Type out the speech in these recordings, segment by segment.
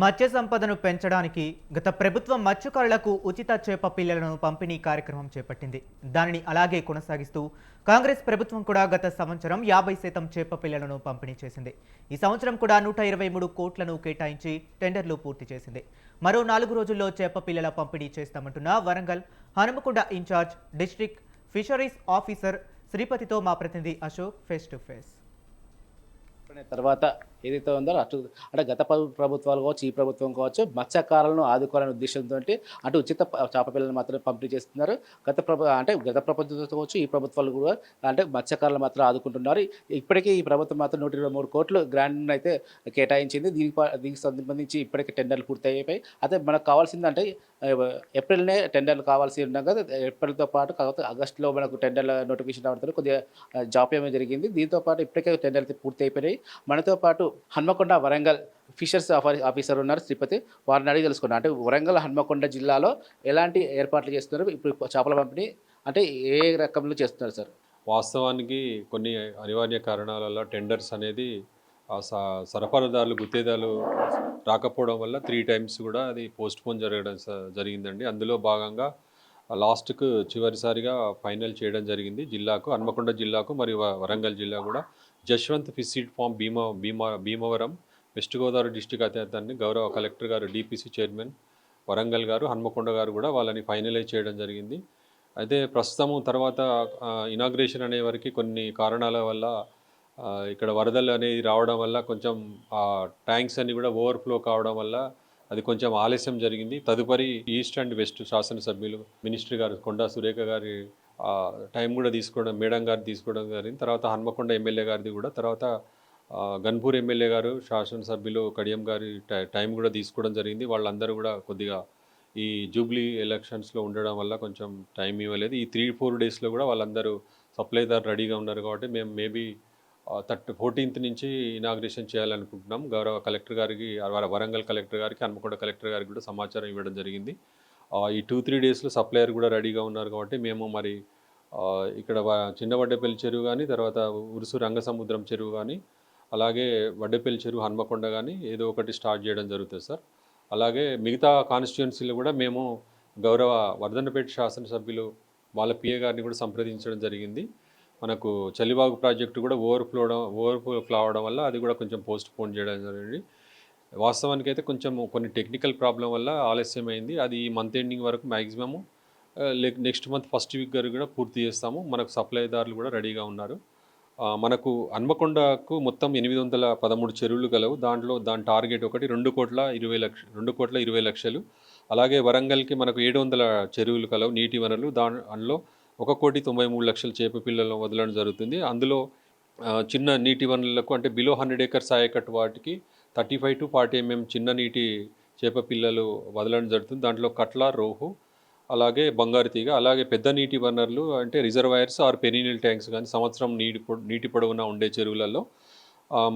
మత్స్య సంపదను పెంచడానికి గత ప్రభుత్వం మత్స్యకారులకు ఉచిత చేప పిల్లలను పంపిణీ కార్యక్రమం చేపట్టింది. దానిని అలాగే కొనసాగిస్తూ కాంగ్రెస్ ప్రభుత్వం కూడా గత సంవత్సరం 50% చేప పిల్లలను పంపిణీ చేసింది. ఈ సంవత్సరం కూడా 123 కోట్లను కేటాయించి టెండర్లు పూర్తి చేసింది. మరో 4 రోజుల్లో చేప పిల్లల పంపిణీ చేస్తామంటున్న Warangal Hanumakonda incharge district fisheries officer శ్రీపతితో మా ప్రతినిధి అశోక్ ఫేస్ టు ఫేస్. తర్వాత ఏదైతే ఉందో అంటే గత ప్రభుత్వాలు కావచ్చు, ఈ ప్రభుత్వం కావచ్చు, మత్స్యకారులను ఆదుకోవాలనే ఉద్దేశంతో అటు ఉచిత చేప పిల్లలను మాత్రమే పంపిణీ చేస్తున్నారు. గత ప్రభుత్వం కావచ్చు, ఈ ప్రభుత్వాలు కూడా అంటే మత్స్యకారులు మాత్రం ఆదుకుంటున్నారు. ఇప్పటికే ఈ ప్రభుత్వం మాత్రం 123 కోట్లు గ్రాంట్ అయితే కేటాయించింది. దీనికి సంబంధించి ఇప్పటికే టెండర్లు పూర్తి అయిపోయి, అయితే మనకు కావాల్సింది అంటే ఏప్రిల్నే టెండర్లు కావాల్సి ఉన్నాం కదా. ఏప్రిల్తో పాటు కాకపోతే ఆగస్టులో మనకు టెండర్ల నోటిఫికేషన్ రావడంతో కొద్దిగా జాప్యం జరిగింది. దీంతో పాటు ఇప్పటికే టెండర్లు పూర్తి అయిపోయినాయి. మనతో పాటు హన్మకొండ వరంగల్ ఫిషర్స్ ఆఫీసర్ ఉన్నారు శ్రీపతి. వారిని అడిగి తెలుసుకున్నారు అంటే వరంగల్ హన్మకొండ జిల్లాలో ఎలాంటి ఏర్పాట్లు చేస్తున్నారు, ఇప్పుడు చేపల పంపిణీ అంటే ఏ రకంలో చేస్తున్నారు సార్? వాస్తవానికి కొన్ని అనివార్య కారణాల వల్ల టెండర్స్ అనేది సరఫరాదారులు గుత్తేదారులు రాకపోవడం వల్ల 3 టైమ్స్ కూడా అది పోస్ట్పోన్ జరిగిందండి. అందులో భాగంగా లాస్ట్కు చివరిసారిగా ఫైనల్ చేయడం జరిగింది. జిల్లాకు హన్మకొండ జిల్లాకు మరియు వరంగల్ జిల్లా కూడా Jashwanth fish seed farm Bhimavaram west Godavari district అధికారిని గౌరవ కలెక్టర్ గారు, డిపిసి చైర్మన్ వరంగల్ గారు, హన్మకొండ గారు కూడా వాళ్ళని ఫైనలైజ్ చేయడం జరిగింది. అయితే ప్రస్తుతము తర్వాత ఇనాగ్రేషన్ అనే వరకు కొన్ని కారణాల వల్ల ఇక్కడ వరదలు అనేది రావడం వల్ల కొంచెం ట్యాంక్స్ అన్ని కూడా ఓవర్ఫ్లో కావడం వల్ల అది కొంచెం ఆలస్యం జరిగింది. తదుపరి ఈస్ట్ అండ్ వెస్ట్ శాసనసభ్యులు మినిస్టర్ గారు కొండా సురేఖ గారి టైం కూడా తీసుకోవడం, మేడం గారు తీసుకోవడం జరిగింది. తర్వాత హన్మకొండ ఎమ్మెల్యే గారిది కూడా, తర్వాత గన్పూర్ ఎమ్మెల్యే గారు, శాసనసభ్యులు కడియం గారి టైం కూడా తీసుకోవడం జరిగింది. వాళ్ళందరూ కూడా కొద్దిగా ఈ జూబ్లీ ఎలక్షన్స్లో ఉండడం వల్ల కొంచెం టైం ఇవ్వలేదు. ఈ 3-4 డేస్లో కూడా వాళ్ళందరూ సప్లైదారు రెడీగా ఉన్నారు కాబట్టి మేము మేబీ 14th నుంచి ఇనాగ్రేషన్ చేయాలనుకుంటున్నాం. గౌరవ కలెక్టర్ గారికి, వరంగల్ కలెక్టర్ గారికి, హన్మకొండ కలెక్టర్ గారికి కూడా సమాచారం ఇవ్వడం జరిగింది. ఈ 2-3 డేస్లో సప్లయర్ కూడా రెడీగా ఉన్నారు కాబట్టి మేము మరి ఇక్కడ చిన్న వడ్డేపల్లి చెరువు కానీ, తర్వాత ఉరుసు రంగసముద్రం చెరువు కానీ, అలాగే వడ్డేపల్లి చెరువు హన్మకొండ కానీ ఏదో ఒకటి స్టార్ట్ చేయడం జరుగుతుంది సార్. అలాగే మిగతా కాన్స్టిట్యుయెన్సీలు కూడా మేము గౌరవ వర్ధన్నపేట శాసనసభ్యులు వాళ్ళ పిఏ గారిని కూడా సంప్రదించడం జరిగింది. మనకు చలివాగు ప్రాజెక్టు కూడా ఓవర్ఫ్లో అవడం వల్ల అది కూడా కొంచెం పోస్ట్పోన్ చేయడం జరిగింది. వాస్తవానికి అయితే కొంచెం కొన్ని టెక్నికల్ ప్రాబ్లం వల్ల ఆలస్యమైంది. అది ఈ మంత్ ఎండింగ్ వరకు maximum next month first week వరకు కూడా పూర్తి చేస్తాము. మనకు సప్లైదారులు కూడా రెడీగా ఉన్నారు. మనకు హన్మకొండకు మొత్తం 813 చెరువులు గలవు. దాని టార్గెట్ ఒకటి 2,20,00,000. అలాగే వరంగల్కి మనకు 700 చెరువులు కలవు నీటి వనరులు. దానిలో 1,93,00,000 చేప పిల్లలను వదలడం జరుగుతుంది. అందులో చిన్న నీటి వనరులకు అంటే బిలో 100 acres ఆయకట్టు వాటికి 35 to 40 mm చిన్న నీటి చేప పిల్లలు వదలడం జరుగుతుంది. దాంట్లో కట్ల, రోహు, అలాగే బంగారు తీగ, అలాగే పెద్ద నీటి వనరులు అంటే రిజర్వాయర్స్ ఆర్ పెరీనియల్ ట్యాంక్స్ కానీ సంవత్సరం నీటి పొడవునా ఉండే చెరువులలో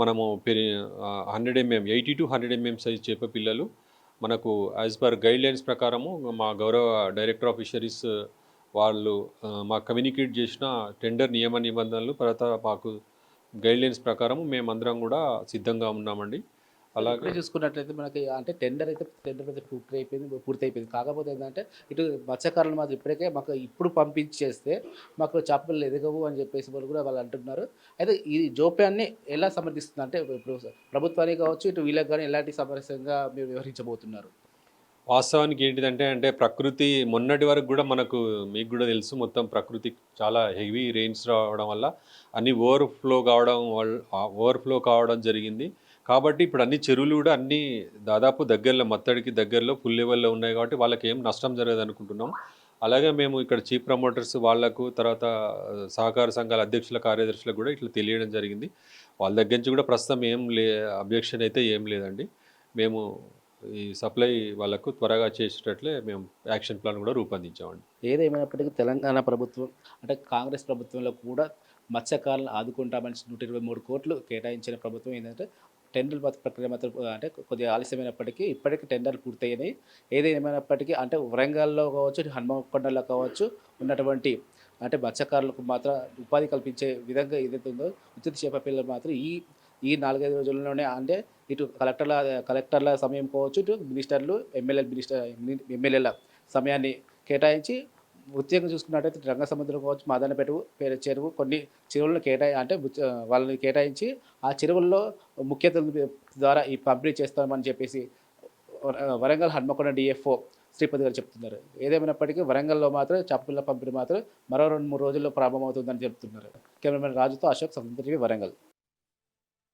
మనము 100 mm 80 to 100 mm సైజ్ చేప పిల్లలు మనకు యాజ్ పర్ గైడ్లైన్స్ ప్రకారము మా గౌరవ డైరెక్టర్ ఆఫ్ ఫిషరీస్ వాళ్ళు మాకు కమ్యూనికేట్ చేసిన టెండర్ నియమ నిబంధనలు తర్వాత మాకు గైడ్లైన్స్ ప్రకారం మేమందరం కూడా సిద్ధంగా ఉన్నామండి. అలాగే చూసుకున్నట్లయితే మనకి అంటే టెండర్ అయితే పూర్తి అయిపోయింది. కాకపోతే ఏంటంటే ఇటు మత్స్యకారులు మాత్రం ఇప్పటికే మాకు ఇప్పుడు పంపించేస్తే మాకు చేపలు ఎదగవు అని చెప్పేసి వాళ్ళు అంటున్నారు. అయితే ఈ జోప్యాన్ని ఎలా సమర్థిస్తుంది అంటే ఇప్పుడు ప్రభుత్వానికి కావచ్చు, ఇటు వీళ్ళకి కానీ ఎలాంటి సమరస్యంగా మీరు వ్యవహరించబోతున్నారు? వాస్తవానికి ఏంటిదంటే ప్రకృతి మొన్నటి వరకు కూడా మీకు కూడా తెలుసు, మొత్తం ప్రకృతి చాలా హెవీ రెయిన్స్ రావడం వల్ల అన్ని ఓవర్ఫ్లో కావడం జరిగింది. కాబట్టి ఇప్పుడు అన్ని చెరువులు కూడా అన్నీ దాదాపు మత్తడికి దగ్గరలో ఫుల్ లెవెల్లో ఉన్నాయి కాబట్టి వాళ్ళకి ఏం నష్టం జరగదు అనుకుంటున్నాం. అలాగే మేము ఇక్కడ చీఫ్ ప్రమోటర్స్ వాళ్లకు, తర్వాత సహకార సంఘాల అధ్యక్షుల కార్యదర్శులకు కూడా ఇట్లా తెలియడం జరిగింది. వాళ్ళ దగ్గర నుంచి కూడా ప్రస్తుతం అబ్జెక్షన్ అయితే ఏం లేదండి. మేము ఈ సప్లై వాళ్ళకు త్వరగా చేసేటట్లే మేము యాక్షన్ ప్లాన్ కూడా రూపొందించామండి. ఏదేమైనప్పటికీ తెలంగాణ ప్రభుత్వం అంటే కాంగ్రెస్ ప్రభుత్వంలో కూడా మత్స్యకారులను ఆదుకుంటామని 123 కోట్లు కేటాయించిన ప్రభుత్వం ఏంటంటే టెండర్ ప్రక్రియ మాత్రం అంటే కొద్దిగా ఆలస్యమైనప్పటికీ ఇప్పటికీ టెండర్లు పూర్తయినాయి. ఏదేమైనప్పటికీ అంటే వరంగల్లో కావచ్చు, హన్మకొండలో కావచ్చు ఉన్నటువంటి అంటే మత్స్యకారులకు మాత్రం ఉపాధి కల్పించే విధంగా ఏదైతే ఉందో ఉచిత చేప పిల్లలు మాత్రం ఈ ఈ 4-5 రోజుల్లోనే అంటే ఇటు కలెక్టర్ల సమయం కావచ్చు, ఇటు మినిస్టర్లు, ఎమ్మెల్యేల సమయాన్ని కేటాయించి ప్రత్యేకంగా చూసుకున్నట్టయితే రంగసముద్రం కావచ్చు, మాదన్నపేట చెరువు కొన్ని చెరువులను వాళ్ళని కేటాయించి ఆ చెరువుల్లో ముఖ్య అతిథుల ద్వారా ఈ పంపిణీ చేస్తామని చెప్పేసి వరంగల్ హన్మకొండ డిఎఫ్ఓ శ్రీపతి గారు చెప్తున్నారు. ఏదేమైనప్పటికీ వరంగల్‌లో మాత్రం చేపల పంపిణీ మాత్రం మరో 2-3 రోజుల్లో ప్రారంభమవుతుందని చెప్తున్నారు. కెమెరామెన్ రాజుతో అశోక్, స్వతంత్ర టీవీ, వరంగల్.